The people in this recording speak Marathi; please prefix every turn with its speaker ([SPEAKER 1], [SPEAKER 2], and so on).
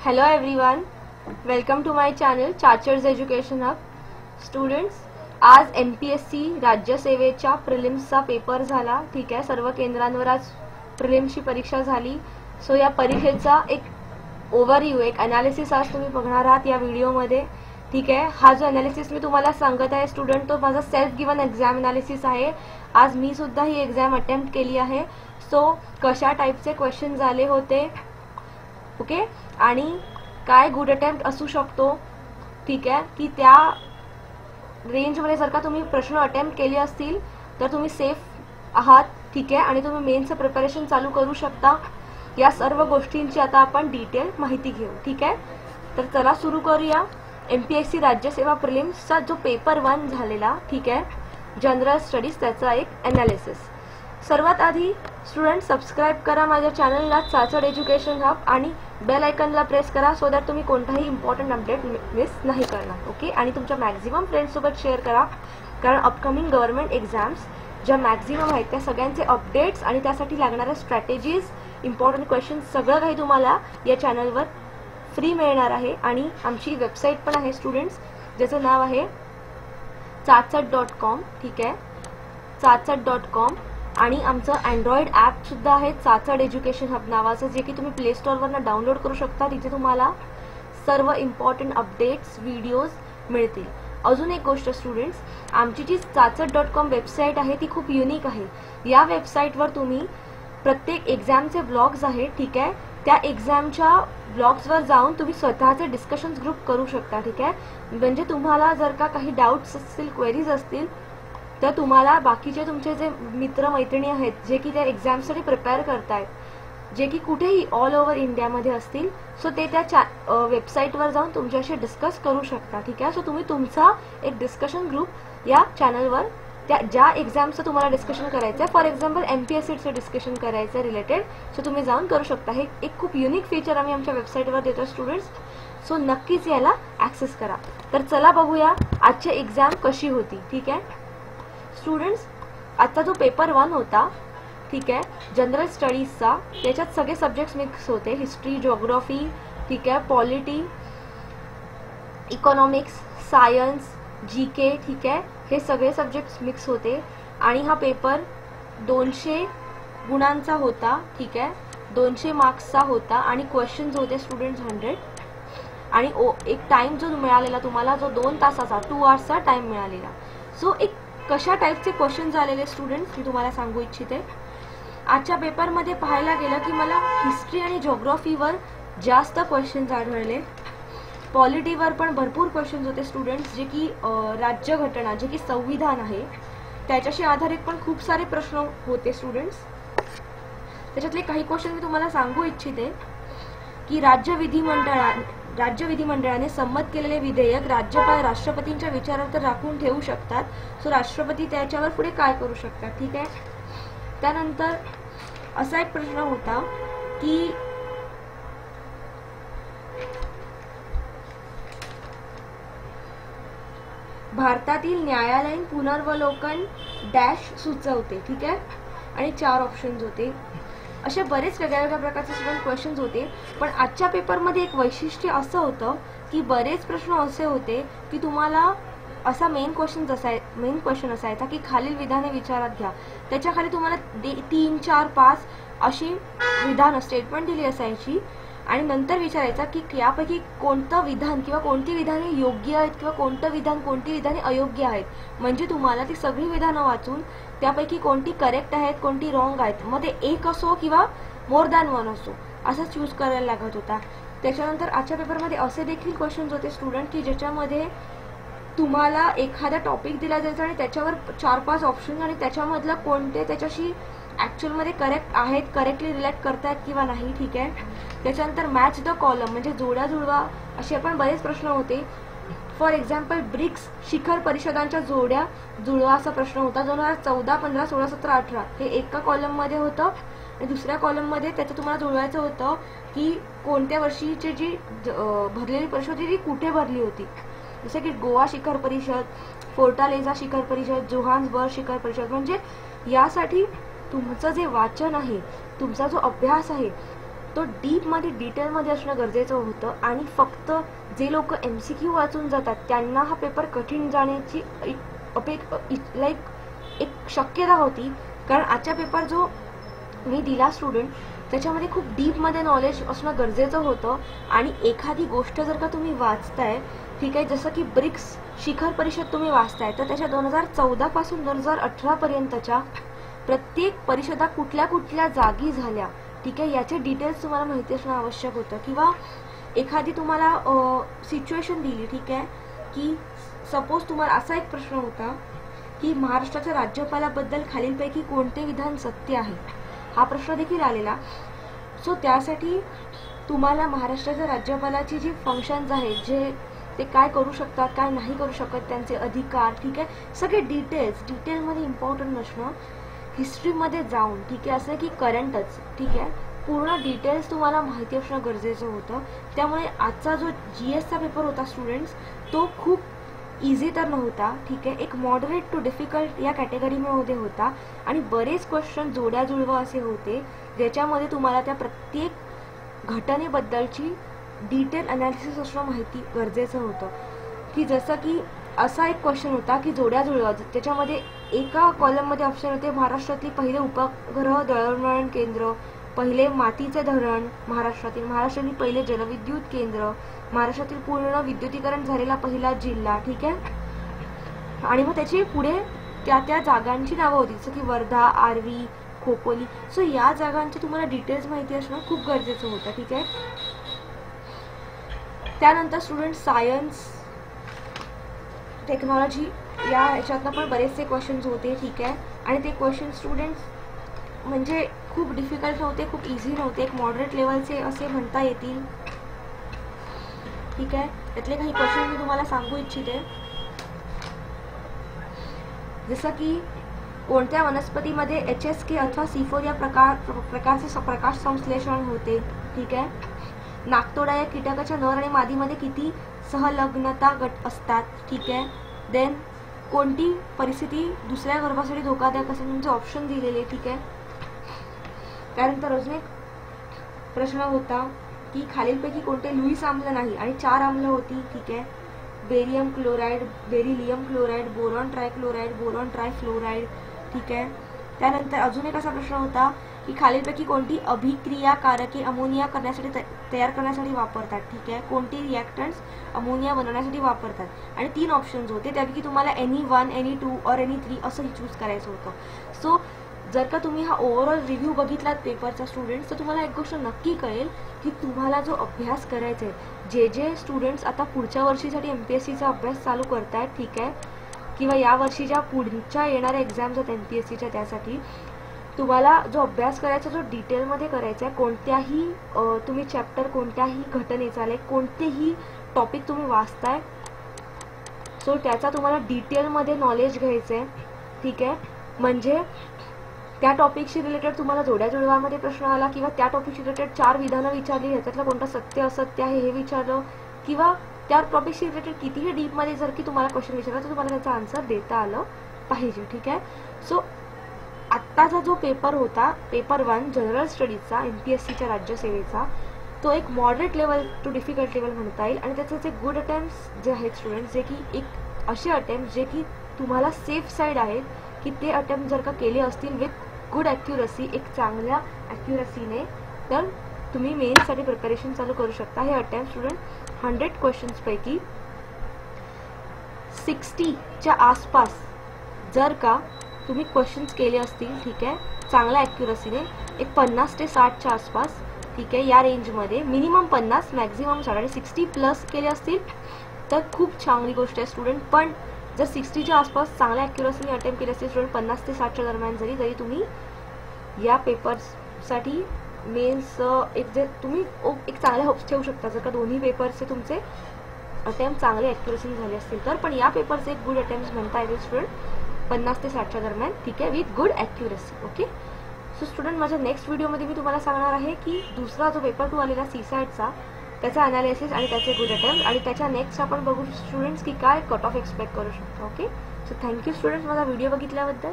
[SPEAKER 1] Hello everyone, welcome to my channel Charchers Education Hub. Students, आज MPSC राज्यसेवेच्या प्रिलिम्सचा पेपर झाला. ठीक आहे, सर्व केंद्रांवर आज प्रिलिम्सची परीक्षा झाली. सो या परीक्षेचा एक ओव्हरव्ह्यू, एक अनालिसिस आज तुम्ही बघणार आहात या व्हिडिओमध्ये. ठीक आहे, हा जो अनालिसिस मी तुम्हाला सांगत आहे स्टुडंट, तो माझा सेल्फ गिवन एक्झाम अनालिसिस आहे. आज मी सुद्धा ही एक्झाम अटेम्प्ट केली आहे. सो कशा टाईपचे क्वेश्चन आले होते, ओके, आणि काय गुड अटेम्प्ट असू शकतो. ठीक आहे, की त्या रेंजमध्ये जर का तुम्ही प्रश्न अटेम्प्ट केले असतील तर तुम्ही सेफ आहात. ठीक आहे, आणि तुम्ही मेन्सचं प्रिपरेशन चालू करू शकता. या सर्व गोष्टींची आता आपण डिटेल माहिती घेऊ. ठीक आहे, तर चला सुरू करूया. MPSC राज्यसेवा प्रिलिम्सचा जो पेपर 1 झालेला, ठीक आहे, जनरल स्टडीज, त्याचा एक अनालिसिस. सर्वात आधी स्टुडंट सबस्क्राइब करा माझ्या चॅनलला चाचड एज्युकेशन हब आणि बेल आयकनला प्रेस करा सो दॅट तुम्ही कोणताही इम्पॉर्टंट अपडेट मिस नाही करणार. ओके, आणि तुमच्या मॅक्झिमम फ्रेंड्ससोबत शेअर करा, कारण अपकमिंग गव्हर्नमेंट एक्झाम्स ज्या मॅक्झिमम आहेत त्या सगळ्यांचे अपडेट्स आणि त्यासाठी लागणाऱ्या स्ट्रॅटेजीज, इम्पॉर्टंट क्वेश्चन्स सगळं काही तुम्हाला या चॅनलवर फ्री मिळणार आहे. आणि आमची वेबसाईट पण आहे स्टुडंट्स, ज्याचं नाव आहे चाचड.com. ठीक आहे, चाचड.com. आणि आमचं अँड्रॉइड ॲप सुद्धा आहे चाचड एज्युकेशन हब नावाचं, जे की तुम्ही प्ले स्टोअरवरनं डाउनलोड करू शकता. तिथे तुम्हाला सर्व इम्पॉर्टंट अपडेट्स, व्हिडिओज मिळतील. अजून एक गोष्ट स्टुडंट्स, आमची जी चाचड.com वेबसाईट आहे ती खूप युनिक आहे. या वेबसाईटवर तुम्ही प्रत्येक एक्झामचे ब्लॉग्स आहेत, ठीक आहे, त्या एक्झामच्या ब्लॉग्सवर जाऊन तुम्ही स्वतःचे डिस्कशन्स ग्रुप करू शकता. ठीक आहे, म्हणजे तुम्हाला जर का काही डाऊट्स असतील, क्वेरीज असतील, तर तुम्हाला बाकीचे तुमचे जे मित्र मैत्रिणी आहेत जे की त्या एक्झामसाठी प्रिपेअर करतायत, जे की कुठेही ऑल ओव्हर इंडियामध्ये असतील, सो ते त्या वेबसाईटवर जाऊन तुमच्याशी डिस्कस करू शकता. ठीक आहे, सो तुम्ही तुमचा एक डिस्कशन ग्रुप या चॅनलवर, त्या ज्या एक्झामचं तुम्हाला डिस्कशन करायचं आहे, फॉर एक्झाम्पल MPSCचं डिस्कशन करायचं आहे रिलेटेड, सो तुम्ही जाऊन करू शकता. हे एक खूप युनिक फीचर आम्ही आमच्या वेबसाईटवर देतो स्टुडंट्स, सो नक्कीच याला ॲक्सेस करा. तर चला बघूया आजची एक्झाम कशी होती. ठीक आहे स्टुडंट्स, आता जो पेपर 1 होता, ठीक आहे, जनरल स्टडीजचा, त्याच्यात सगळे सब्जेक्ट्स मिक्स होते. हिस्ट्री, जिओग्राफी, ठीक आहे, पॉलिटी, इकॉनॉमिक्स, सायन्स, GK, ठीक आहे, हे सगळे सब्जेक्ट्स मिक्स होते. आणि हा पेपर 200 गुणांचा होता. ठीक आहे, 200 मार्क्सचा होता आणि क्वेश्चन्स होते स्टुडंट्स 100. आणि एक टाइम जो मिळालेला तुम्हाला, जो 2 तासाचा, 2 आवर्सचा टाइम मिळालेला. सो एक कशा टाईपचे क्वेश्चन्स आलेले स्टुडंट्स मी तुम्हाला सांगू इच्छिते. आजच्या पेपरमध्ये पाहायला गेलं की मला हिस्ट्री आणि जिओग्राफीवर जास्त क्वेश्चन्स आढळले. पॉलिटीवर पण भरपूर क्वेश्चन्स होते स्टुडंट्स, जे की राज्यघटना, जे की संविधान आहे, त्याच्याशी आधारित पण खूप सारे प्रश्न होते स्टुडंट्स. त्याच्यातले काही क्वेश्चन मी तुम्हाला सांगू इच्छिते की राज्य विधिमंडळाने संमत केलेले विधेयक राज्यपाल राष्ट्रपतींच्या विचारार्थ राखून ठेवू शकतात. सो राष्ट्रपती त्याच्यावर पुढे काय करू शकतात. ठीक आहे, त्यानंतर असा एक प्रश्न होता की भारतातील न्यायालयीन पुनर्वलोकन डॅश सुचवते. ठीक आहे, आणि 4 ऑप्शन्स होते. असे बरेच वेगळ्या प्रकारचे स्टुडंट क्वेश्चन्स होते. पण आजच्या पेपरमध्ये एक वैशिष्ट्य असं होतं की बरेच प्रश्न असे होते की तुम्हाला असा मेन क्वेश्चन असायचा की खालील विधाने विचारात घ्या. त्याच्या खाली तुम्हाला 3, 4, 5 अशी विधान स्टेटमेंट दिली असायची आणि नंतर विचारायचा की यापैकी कोणतं विधान किंवा कोणती विधाने योग्य आहेत किंवा कोणती विधाने अयोग्य आहेत. म्हणजे तुम्हाला ती सगळी विधानं वाचून त्यापैकी कोणती करेक्ट आहेत, कोणती रॉंग आहेत, मग ते एक असो किंवा मोर दॅन 1 असो, असं चूज करायला लागत होता. त्याच्यानंतर आजच्या पेपरमध्ये असे देखील क्वेश्चन्स होते स्टुडंट की ज्याच्यामध्ये तुम्हाला एखादा टॉपिक दिला जायचा आणि त्याच्यावर 4-5 ऑप्शन आणि त्याच्यामधलं कोणते त्याच्याशी ॲक्च्युअलमध्ये करेक्ट आहेत, करेक्टली रिलेट करतायत किंवा नाही. ठीक आहे, त्याच्यानंतर मॅच द कॉलम, म्हणजे जोड्या जुळवा, असे पण बरेच प्रश्न होते. फॉर एक्झाम्पल ब्रिक्स शिखर परिषदांच्या जोड्या जुळवा असा प्रश्न होता. 2014, 15, 16, 17, 18 हे एका कॉलममध्ये होतं आणि दुसऱ्या कॉलममध्ये त्याचं तुम्हाला जुळवायचं होतं की कोणत्या वर्षीची जी भरलेली परिषद होती ती कुठे भरली होती. जसं की गोवा शिखर परिषद, फोर्टालेझा शिखर परिषद, जोहान्सबर्ग शिखर परिषद. म्हणजे यासाठी तुमचं जे वाचन आहे, तुमचा जो अभ्यास आहे, तो डीपमध्ये डिटेलमध्ये असणं गरजेचं होतं. आणि फक्त जे लोक MCQ वाचून जातात त्यांना हा पेपर कठीण जाण्याची एक शक्यता होती. कारण आजचा पेपर जो मी दिला स्टुडंट त्याच्यामध्ये खूप डीपमध्ये नॉलेज असणं गरजेचं होतं. आणि एखादी गोष्ट जर का तुम्ही वाचताय, ठीक आहे, जसं की ब्रिक्स शिखर परिषद तुम्ही वाचताय, तर त्याच्या 2014 पासून 2018 पर्यंतच्या प्रत्येक परिषदा कुठल्या कुठल्या जागी झाल्या, ठीक आहे, याचे डिटेल्स तुम्हाला माहिती असणं आवश्यक होतं. किंवा एखादी तुम्हाला सिच्युएशन दिली, ठीक आहे, की सपोज तुम्हाला असा एक प्रश्न होता की महाराष्ट्राच्या राज्यपालाबद्दल खालीलपैकी कोणते विधान सत्य आहे, हा प्रश्न देखील आलेला. सो त्यासाठी तुम्हाला महाराष्ट्राच्या राज्यपालाची जी फंक्शन्स आहेत, जे ते काय करू शकतात, काय नाही करू शकत, त्यांचे अधिकार, ठीक आहे, सगळे डिटेलमध्ये इम्पॉर्टंट नसणं, हिस्ट्रीमध्ये जाऊन, ठीक आहे, असं की करंटच, ठीक आहे, पूर्ण डिटेल्स तुम्हाला माहिती असणं गरजेचं होतं. त्यामुळे आजचा जो GSचा पेपर होता स्टुडंट्स, तो खूप इझी तर नव्हता, ठीक आहे, एक मॉडरेट टू डिफिकल्ट या कॅटेगरीमध्ये होता. आणि बरेच क्वेश्चन जोड्या जुळवा असे होते, ज्याच्यामध्ये तुम्हाला त्या प्रत्येक घटनेबद्दलची डिटेल अनालिसिस असणं माहिती गरजेचं होतं. की जसं की असा एक क्वेश्चन होता की जोड्या जुळवा, त्याच्यामध्ये एका कॉलममध्ये ऑप्शन होते महाराष्ट्रातली पहिले उपग्रह दळणवळण केंद्र, पहिले मातीचे धरण महाराष्ट्रातील पहिले जलविद्युत केंद्र, महाराष्ट्रातील पूर्ण विद्युतीकरण झालेला पहिला जिल्हा, ठीक आहे. आणि मग त्याची पुढे त्या जागांची नावं होती, जसं की वर्धा, आर्वी, खोपोली. सो या जागांची तुम्हाला डिटेल्स माहिती असणं खूप गरजेचं होतं, ठीक आहे. त्यानंतर स्टुडंट सायन्स टेक्नॉलॉजी या ह्याच्यातनं पण बरेचसे क्वेश्चन्स होते, ठीक आहे. आणि ते क्वेश्चन स्टुडंट्स म्हणजे खूप डिफिकल्ट नव्हते, खूप इझी नव्हते, एक मॉडरेट लेवलचे असे म्हणता येतील, ठीक आहे. त्यातले काही क्वेश्चन मी तुम्हाला सांगू इच्छिते. जसं की कोणत्या वनस्पतीमध्ये HSK अथवा C4 या प्रकारचे प्रकाश संश्लेषण होते, ठीक आहे. नाकतोडा या कीटकाच्या नर आणि मादीमध्ये किती सहलग्नता गट असतात, ठीक आहे. देन कोणती परिस्थिती दुसऱ्या गर्भासाठी धोकादायक असेल, म्हणजे ऑप्शन दिलेले, ठीक आहे. त्यानंतर अजून एक प्रश्न होता की खालीलपैकी कोणते लुईस आम्ल नाही, आणि 4 आम्ल होती, ठीक आहे. Barium chloride, beryllium chloride, boron trichloride, boron trifluoride, ठीक आहे. त्यानंतर अजून एक असा प्रश्न होता की खालीलपैकी कोणती अभिक्रियाकारके अमोनिया तयार करण्यासाठी वापरतात, ठीक आहे. कोणती रिॲक्टंट्स अमोनिया बनवण्यासाठी वापरतात. आणि 3 ऑप्शन्स होते, त्यापैकी तुम्हाला any1, any2 और any3 असं चूज करायचं होतं. सो जर का तुम्ही हा ओव्हरऑल रिव्ह्यू बघितलात पेपरचा स्टुडंट्स, तर तुम्हाला एक गोष्ट नक्की कळेल की तुम्हाला जो अभ्यास करायचा आहे, जे स्टुडंट्स आता पुढच्या वर्षीसाठी MPSCचा अभ्यास चालू करतायत, ठीक आहे, किंवा या वर्षीच्या पुढच्या येणाऱ्या एक्झाम्स आहेत MPSCच्या, त्यासाठी तुम्हाला जो अभ्यास करायचा, जो डिटेलमध्ये करायचा आहे, कोणत्याही तुम्ही चॅप्टर, कोणत्याही घटनेचा, कोणतेही टॉपिक तुम्ही वाचताय, सो त्याचा तुम्हाला डिटेलमध्ये नॉलेज घ्यायचं आहे, ठीक आहे. म्हणजे त्या टॉपिकशी रिलेटेड तुम्हाला जोड्या जुळवामध्ये प्रश्न आला, किंवा त्या टॉपिकशी रिलेटेड 4 विधानं विचारली, ह्याच्यातलं कोणतं सत्य असत्य आहे हे विचारलं, किंवा त्या टॉपिकशी रिलेटेड कितीही डीपमध्ये जर की तुम्हाला क्वेश्चन विचारला, तर तुम्हाला त्याचा आन्सर देता आलं पाहिजे, ठीक आहे. सो आत्ताचा जो पेपर होता, पेपर 1 जनरल स्टडीजचा MPSCच्या राज्यसेवेचा, तो एक moderate level to difficult level म्हणता येईल. आणि त्याचे जे गुड अटेम्प्ट्स जे आहेत स्टुडंट्स, जे की एक असे अटेम्प्ट जे की तुम्हाला सेफ साईड आहेत, की ते अटेम्प्ट जर का केले असतील विथ गुड ॲक्युरसी, एक चांगल्या ॲक्युरसीने, तर तुम्ही मेन्ससाठी प्रिपरेशन चालू करू शकता. हे अटेम्प्ट स्टुडंट 100 क्वेश्चन्सपैकी 60च्या आसपास जर का तुम्ही क्वेश्चन्स केले असतील, ठीक आहे, चांगल्या ॲक्युरसीने, एक 50 ते 60च्या आसपास, ठीक आहे, या रेंजमध्ये, मिनिमम 50 मॅक्झिमम 60, आणि 60 प्लस केले असतील तर खूप चांगली गोष्ट आहे स्टुडंट. पण जर 60च्या आसपास चांगल्या ॲक्युरसीने अटेम्प्ट केले असतील स्टुडंट, 50 ते 60च्या दरम्यान जरी तुम्ही या पेपर्ससाठी मेन्स तुम्ही एक चांगले होप्स ठेवू शकता, जर का दोन्ही पेपर्सचे तुमचे अटेम्प्ट चांगले ॲक्युरसीने झाले असतील तर. पण या पेपरचे एक गुड अटेम्प्ट म्हणता येतील स्टुडंट 50 ते 60च्या दरम्यान, ठीक आहे, with good accuracy, okay. So student, माझ्या नेक्स्ट व्हिडिओमध्ये मी तुम्हाला सांगणार आहे की दुसरा जो पेपर 2 आलेला CSATचा, त्याचा अनालिसिस आणि त्याचे गुड अटेम्प्ट, आणि त्याच्या नेक्स्ट आपण बघू स्टुडंट्स की काय कट ऑफ एक्सपेक्ट करू शकतो, ओके. सो थँक्यू स्टुडंट्स माझा व्हिडिओ बघितल्याबद्दल.